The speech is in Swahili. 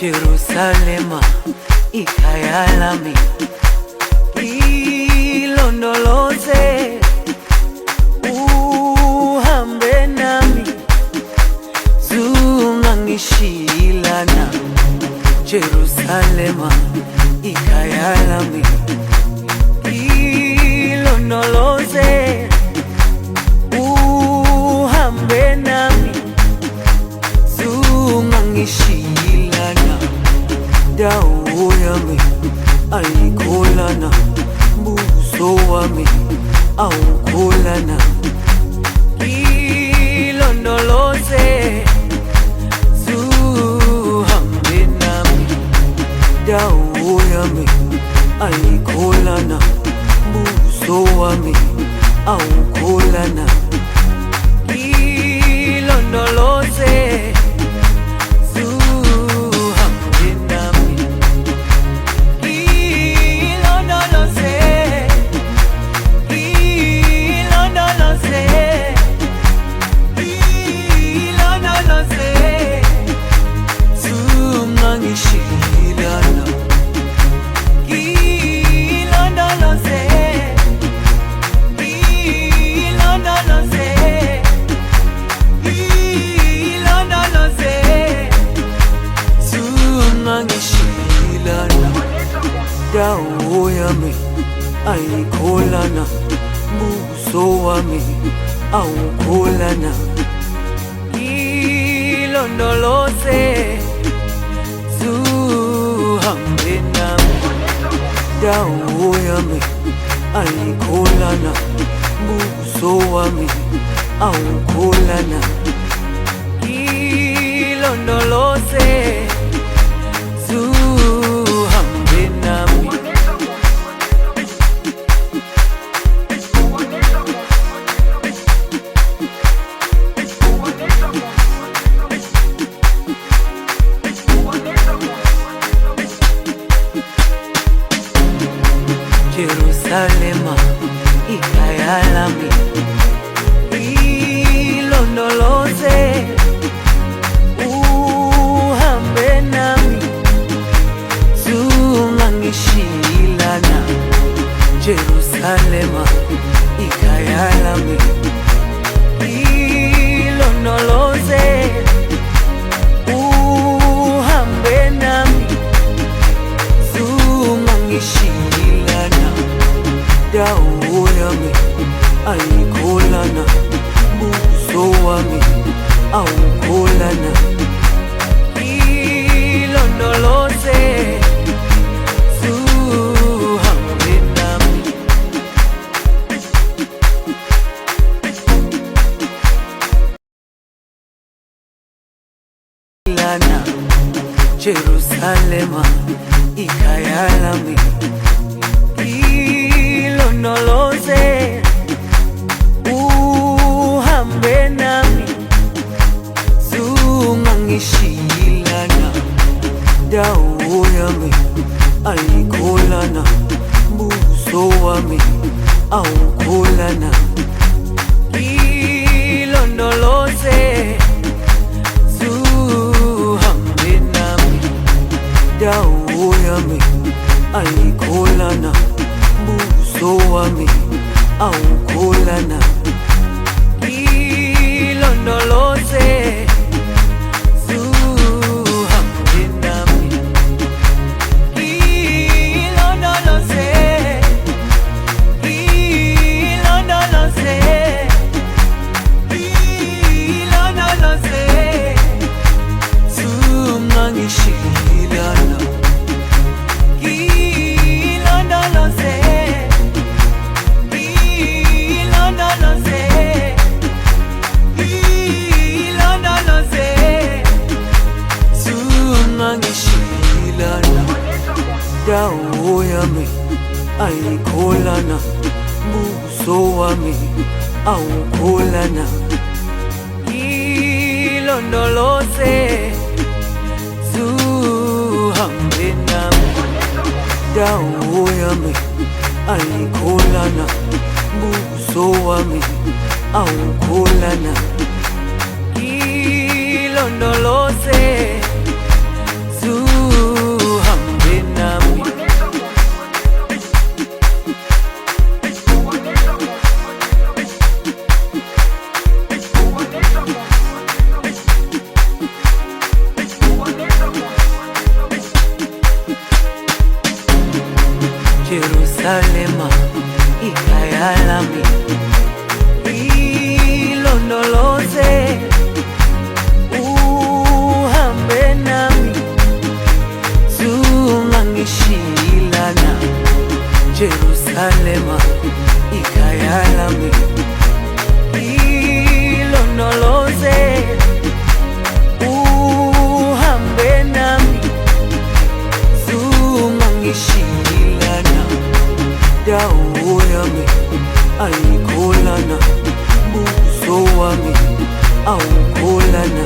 Jerusalema ikhaya lami, ilondoloze uhambe nami, zungangishilana. Jerusalema ikhaya lami, ilondoloze uhambe nami, zungangishilana. Dawo yami ayikholana, buso wami awukholana. Ilondoloze zuhambe nami, dawo yami ayikholana, buso wami awukholana. Ilondoloze dawo yami ayikholana, buso wami awukholana. Ilondoloze zuhambe nami, dawo yami ayikholana, buso wami awukholana. Ilondoloze zuhambe nami. Jerusalema ikhaya lami, ilondoloze uhambe nami, zungangishilana. Jerusalema ikhaya lami, ilondoloze uhambe nami, zungangishilana. Dawo yami ayikholana, buso wami awukholana. Ilondoloze zuhambe nami. Jerusalema ikhaya lami, ilondoloze uhambe nami, zungangishilana. Dawo yami ayikholana, buso wami awukholana. Ilondoloze zuhambe nami, dawo yami ayikholana, buso wami awukholana. Ilondoloze zuhambe nami. Ilondoloze, ilondoloze, ilondoloze zungangishilana. Ilondoloze, ilondoloze, ilondoloze zungangishilana. Dawo yami ayikholana, buso wami awukholana. Ilondoloze zuhambe nami, dawo yami ayikholana, buso wami awukholana. Ilondoloze zuhambe Jerusalema ikhaya lami, ilondoloze uhambe nami, zungangishilana. Jerusalema ikhaya lami, ilondoloze uhambe nami, zungangishilana. Dawo yami ayikholana, buso wami awukholana.